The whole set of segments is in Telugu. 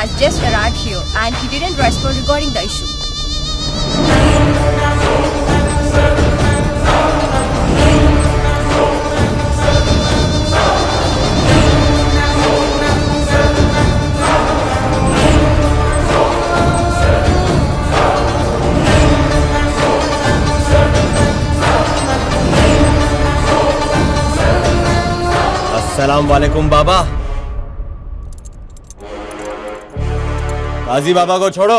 has just arrived here and he didn't respond regarding the issue. अस्सलाम वालेकुम बाबा। काजी बाबा को छोड़ो।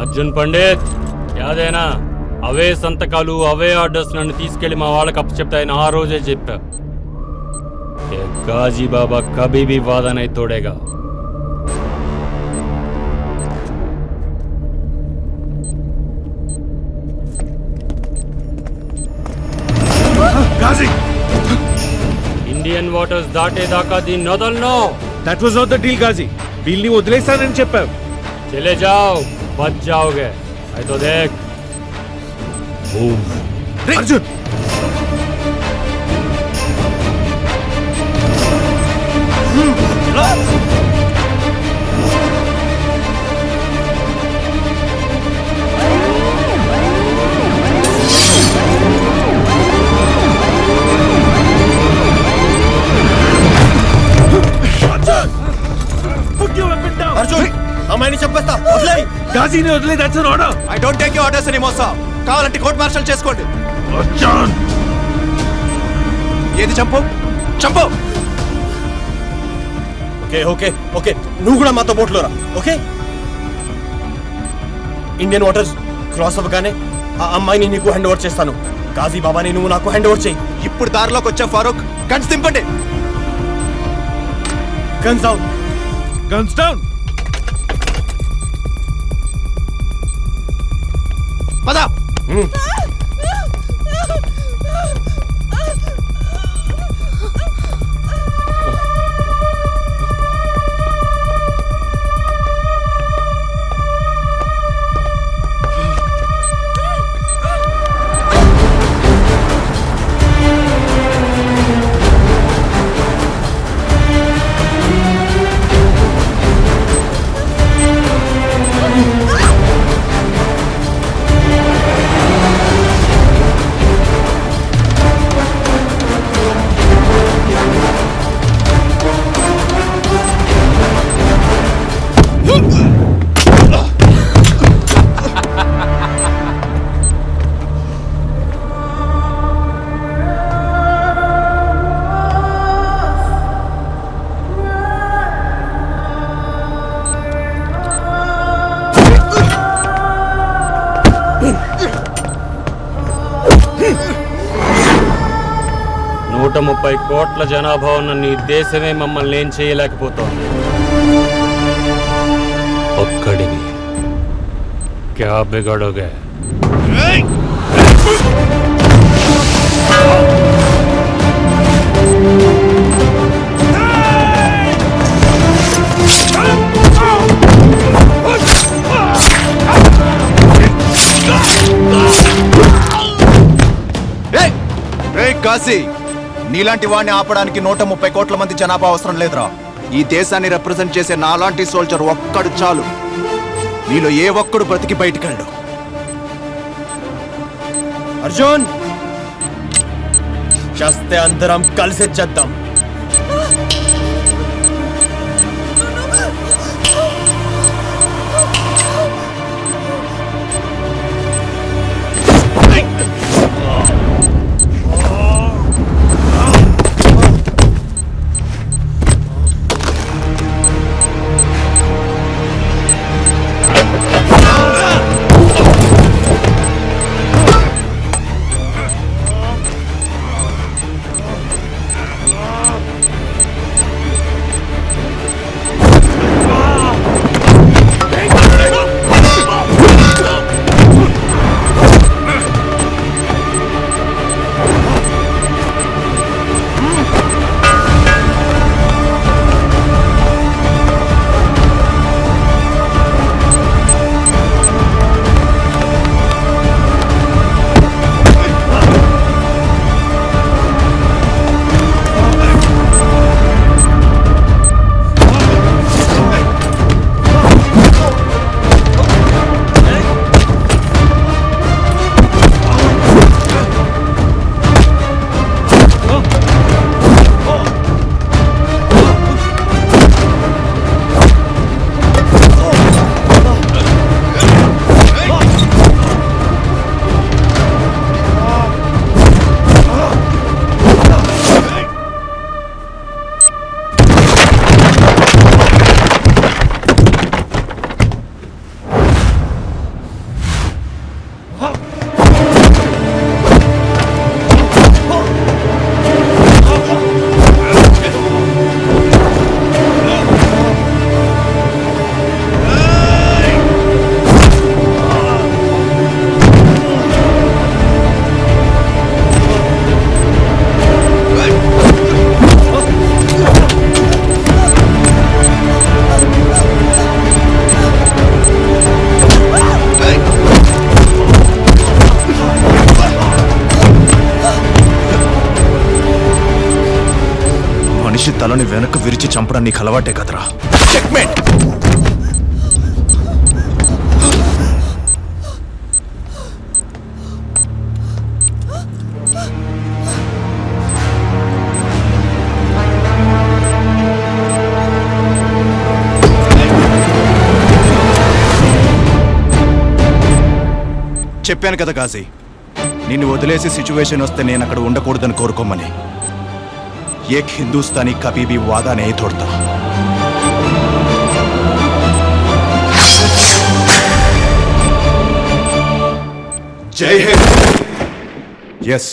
अर्जुन पंडित याद है ना అవే సంతకాలు అవే ఆర్డర్స్ నన్ను తీసుకెళ్లి మా వాళ్ళకి అప్పచెప్తాయని ఆ రోజే చెప్పా గాజీ బాబా కభీ భీ వాదా నహీ తోడేగా గాజీ ఇండియన్ వాటర్స్ దాటేదాకా దీన్ని వదలను. That was not the deal Ghazi. Deal ని వదిలేస్తానని చెప్పావు. చలే జాओ బచ్ జాओगे ఐ తో దేఖ్ అర్జున్ అర్జున్ అమ్మాయిని చెప్పేస్తా వదిలేయ్. గాజీని వదిలే. That's an order. I don't take your orders anymore sir. కావాలంటే కోర్ట్ మార్షల్ చేసుకోండి. అర్జున్ ఏది చంపు చంపు. ఓకే ఓకే ఓకే నువ్వు కూడా మాతో బోట్లో రా. ఓకే ఇండియన్ వాటర్స్ క్రాస్ అవ్వగానే ఆ అమ్మాయిని నీకు హ్యాండ్ ఓవర్ చేస్తాను. గాజీ బాబాని నువ్వు నాకు హ్యాండ్ ఓవర్ చేయి. ఇప్పుడు దారిలోకి వచ్చా ఫారూక్. గన్స్ దింపండి. Guns down. Guns down. పద. నూట 30 కోట్ల జనాభా ఉన్న నీ దేశమే మమ్మల్ని ఏం చేయలేకపోతోంది. ఒక్కడివి క్యా బిగడోగే. కాశీ నీలాంటి వాడిని ఆపడానికి 130 కోట్ల మంది జనాభా అవసరం లేదురా. ఈ దేశాన్ని రిప్రజెంట్ చేసే నాలాంటి సోల్జర్ ఒక్కడు చాలు. నీలో ఏ ఒక్కడు బ్రతికి బయటికెళ్ళు. అర్జున్ చస్తే అందరం కలిసి చేద్దాం. తలని వెనక్కి విరిచి చంపడం నీకు అలవాటే కదరా. చెక్మేట్. చెప్పాను కదా గాజీ, నిన్ను వదిలేసి సిచ్యువేషన్ వస్తే నేను అక్కడ ఉండకూడదని కోరుకోమని. ఏక్ హిందుస్థానీ కభీ భీ వాదా నహీ తోడ్తా. జై హింద్. ఎస్,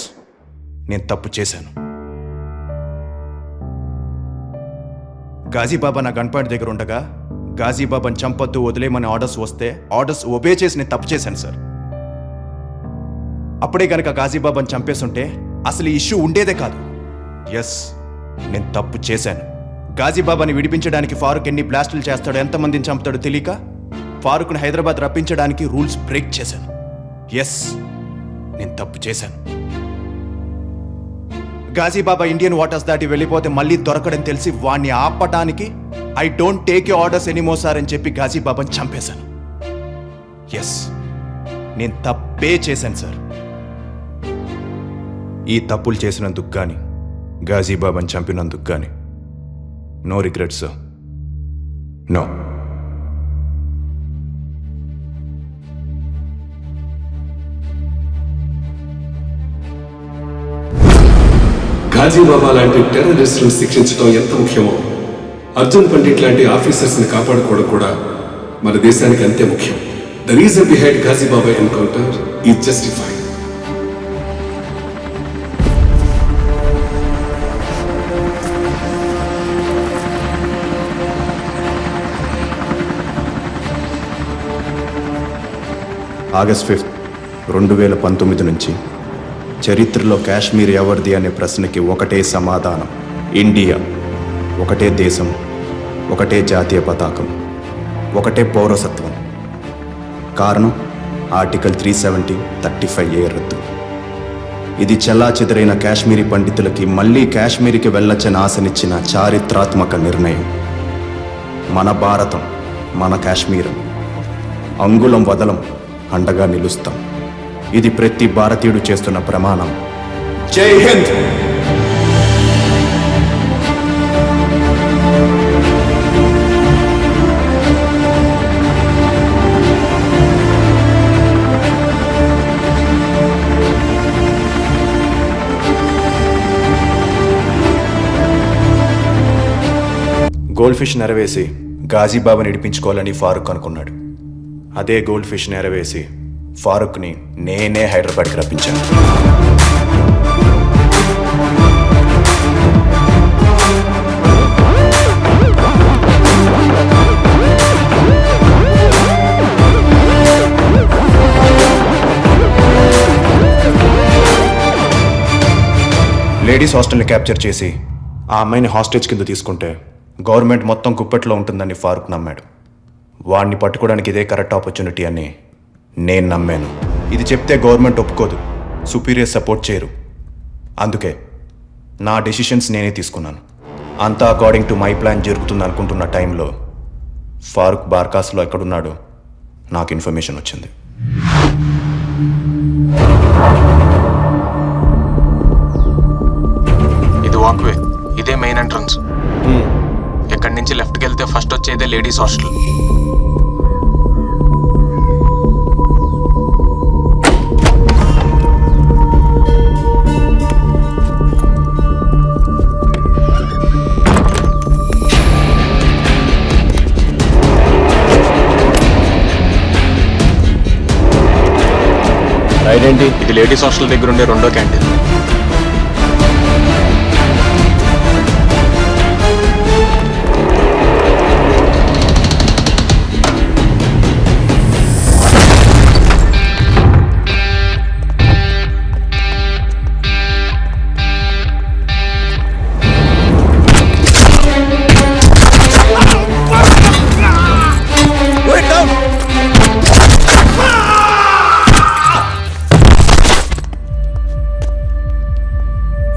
నేను తప్పు చేశాను. గాజీబాబా నా గన్ పాయింట్ దగ్గర ఉండగా గాజీబాబాని చంపొద్దు వదిలేమని ఆర్డర్స్ వస్తే ఆర్డర్స్ ఒబే చేసి నేను తప్పు చేశాను సార్. అప్పుడే కనుక గాజీబాబాని చంపేస్తుంటే అసలు ఈ ఇష్యూ ఉండేదే కాదు. ఎస్, నేను తప్పు చేశాను. గాజీబాబాని విడిపించడానికి ఫారూక్ ఎన్ని బ్లాస్టులు చేస్తాడో, ఎంతమందిని చంపుతాడో తెలియక ఫారూక్ని హైదరాబాద్ రప్పించడానికి రూల్స్ బ్రేక్ చేశాను. ఎస్, నేను తప్పు చేశాను. గాజీబాబా ఇండియన్ వాటర్స్ దాటి వెళ్ళిపోతే మళ్ళీ దొరకడని తెలిసి వాణ్ణి ఆపటానికి I don't take you orders anymore sir అని చెప్పి గాజీబాబాని చంపేశాను. ఎస్, నేను తప్పే చేశాను సార్. ఈ తప్పులు చేసినందుకు కానీ గాజీబాబాని చంపినందుకు కానీ నో రిగ్రెట్స్ సార్. నో. గాజీబాబా లాంటి టెర్రరిస్టులను శిక్షించడం ఎంత ముఖ్యమో అర్జున్ పండిట్ లాంటి ఆఫీసర్స్ని కాపాడుకోవడం కూడా మన దేశానికి అంతే ముఖ్యం. The reason behind గాజీబాబా encounter is justified. August 5, 2019 నుంచి చరిత్రలో కాశ్మీర్ ఎవరిది అనే ప్రశ్నకి ఒకటే సమాధానం: ఇండియా. ఒకటే దేశం, ఒకటే జాతీయ పతాకం, ఒకటే పౌరసత్వం. కారణం ఆర్టికల్ 370 35A రద్దు. ఇది చెల్లాచెదరైన కాశ్మీరీ పండితులకి మళ్ళీ కాశ్మీర్కి వెళ్ళొచ్చని ఆశనిచ్చిన చారిత్రాత్మక నిర్ణయం. మన భారతం, మన కాశ్మీరం. అంగుళం వదలం, అండగా నిలుస్తాం. ఇది ప్రతి భారతీయుడు చేస్తున్న ప్రమాణం. జై హింద్. గోల్డ్ ఫిష్ నెరవేసి గాజీబాబాని ఇడిపించుకోవాలని ఫారూక్ అనుకున్నాడు. అదే గోల్డ్ ఫిష్ నెరవేసి ఫారూక్ని నేనే హైదరాబాద్కి రప్పించాను. లేడీస్ హాస్టల్ని క్యాప్చర్ చేసి ఆ అమ్మాయిని హాస్టేజ్ కింద తీసుకుంటే గవర్నమెంట్ మొత్తం గుప్పెట్లో ఉంటుందని ఫారూక్ నమ్మాడు. వాడిని పట్టుకోవడానికి ఇదే కరెక్ట్ ఆపర్చునిటీ అని నేను నమ్మాను. ఇది చెప్తే గవర్నమెంట్ ఒప్పుకోదు, సుపీరియర్ సపోర్ట్ చేయరు. అందుకే నా డెసిషన్స్ నేనే తీసుకున్నాను. అంతా అకార్డింగ్ టు మై ప్లాన్ జరుగుతుంది అనుకుంటున్న టైంలో ఫారూక్ బార్కాస్లో ఎక్కడున్నాడో నాకు ఇన్ఫర్మేషన్ వచ్చింది. ఇది వాక్వే, ఇదే మెయిన్ ఎంట్రన్స్. ఎక్కడి నుంచి లెఫ్ట్కి వెళ్తే ఫస్ట్ వచ్చేదే లేడీస్ హాస్టల్. ఐడెంటిటీ ఇది లేడీస్ హాస్టల్ దగ్గర ఉండే రెండో క్యాంటీన్.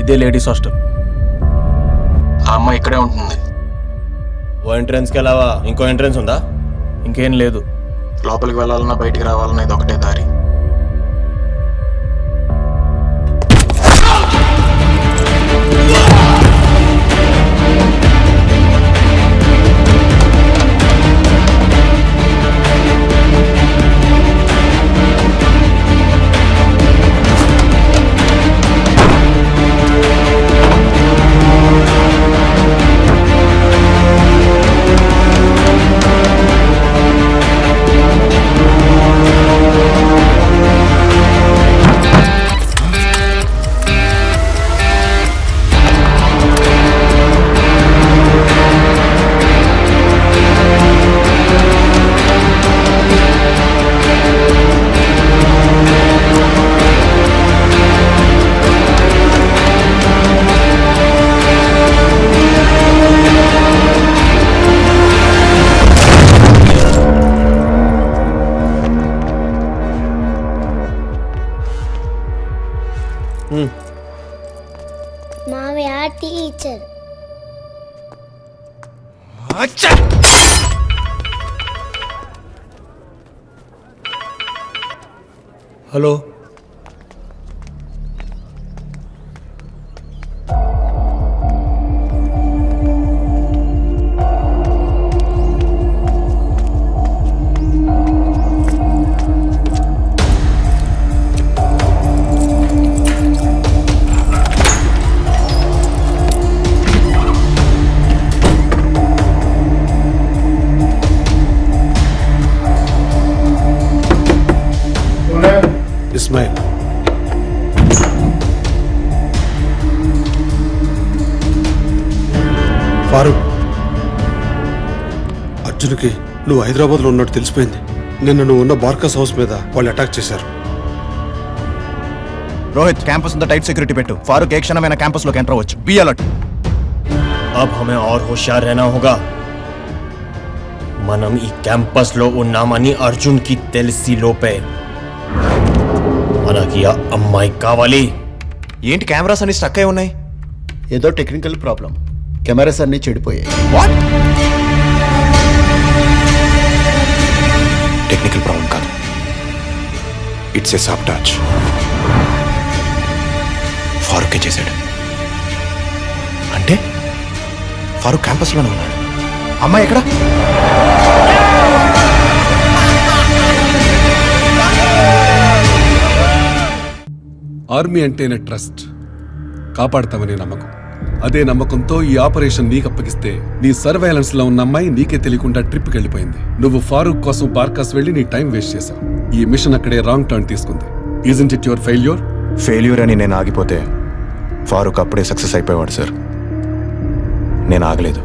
ఇదే లేడీస్ హాస్టల్. ఆ అమ్మాయి ఇక్కడే ఉంటుంది. ఓ ఎంట్రన్స్కి వెళ్ళావా? ఇంకో ఎంట్రన్స్ ఉందా? ఇంకేం లేదు. లోపలికి వెళ్ళాలన్నా బయటికి రావాలన్నా ఇది ఒకటే దారి. మామయ్య టీచర్. హలో, ఇస్మాయిల్. ఫారూక్, అర్జున్కి నువ్వు హైదరాబాద్లో ఉన్నట్టు తెలిసిపోయింది. నిన్న నువ్వు ఉన్న బార్కస్ హౌస్ మీద వాళ్ళు అటాక్ చేశారు. రోహిత్, క్యాంపస్ అంతా టైట్ సెక్యూరిటీ పెట్టు. ఫారూక్ ఏ క్షణమైనా క్యాంపస్ లోకి ఎంటర్ అవ్వచ్చు. Be alert. अब हमें और होशियार रहना होगा. మనం ఈ క్యాంపస్ లో ఉన్నామని అర్జున్ కి తెలిసి లోపే మనకి ఆ అమ్మాయి కావాలి. ఏంటి కెమెరాస్ అన్ని స్టక్ అయి ఉన్నాయి? ఏదో టెక్నికల్ ప్రాబ్లం, కెమెరాస్ అన్ని చెడిపోయాయి. వాట్? టెక్నికల్ ప్రాబ్లం కాదు, ఇట్స్ ఏ సాబోటాజ్. ఫారూకే చేశాడు. అంటే ఫారూక్ క్యాంపస్లోనే ఉన్నాడు. అమ్మాయి ఎక్కడ? ఆర్మీ అంటేనే ట్రస్ట్, కాపాడతామనే నమ్మకం. అదే నమ్మకంతో ఈ ఆపరేషన్ నీకు అప్పగిస్తే నీ సర్వైలెన్స్ లో ఉన్న అమ్మాయి నీకే తెలియకుండా ట్రిప్కి వెళ్ళిపోయింది. నువ్వు ఫారూక్ కోసం బార్కాస్ వెళ్ళి నీ టైం వేస్ట్ చేశావు. ఈ మిషన్ అక్కడే రాంగ్ టర్న్ తీసుకుంది. Isn't it your failure? Failure అని నేను ఆగిపోతే ఫారూక్ అప్పుడే సక్సెస్ అయిపోయేవాడు సార్. నేను ఆగలేదు.